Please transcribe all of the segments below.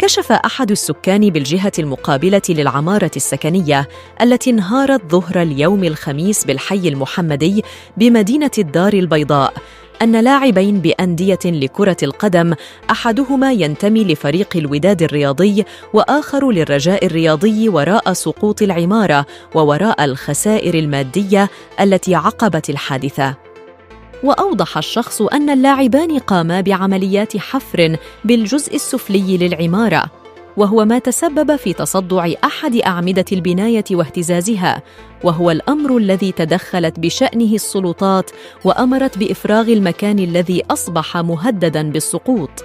كشف أحد السكان بالجهة المقابلة للعمارة السكنية التي انهارت ظهر اليوم الخميس بالحي المحمدي بمدينة الدار البيضاء أن لاعبين بأندية لكرة القدم، أحدهما ينتمي لفريق الوداد الرياضي وآخر للرجاء الرياضي، وراء سقوط العمارة ووراء الخسائر المادية التي عقبت الحادثة. وأوضح الشخص أن اللاعبان قاما بعمليات حفر بالجزء السفلي للعمارة، وهو ما تسبب في تصدع أحد أعمدة البناية واهتزازها، وهو الأمر الذي تدخلت بشأنه السلطات وأمرت بإفراغ المكان الذي أصبح مهدداً بالسقوط.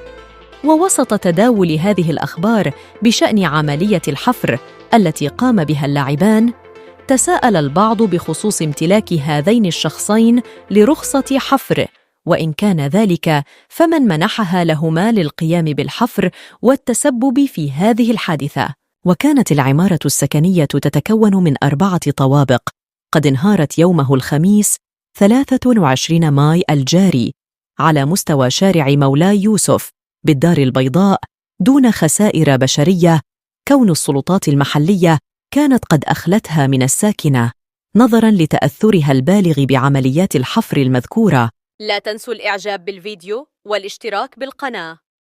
ووسط تداول هذه الأخبار بشأن عملية الحفر التي قام بها اللاعبان، تساءل البعض بخصوص امتلاك هذين الشخصين لرخصة حفر، وإن كان ذلك فمن منحها لهما للقيام بالحفر والتسبب في هذه الحادثة. وكانت العمارة السكنية تتكون من 4 طوابق قد انهارت يومه الخميس 23 ماي الجاري على مستوى شارع مولاي يوسف بالدار البيضاء دون خسائر بشرية، كون السلطات المحلية كانت قد أخلتها من الساكنة نظراً لتأثرها البالغ بعمليات الحفر المذكورة. لا تنسوا الإعجاب بالفيديو والاشتراك بالقناة.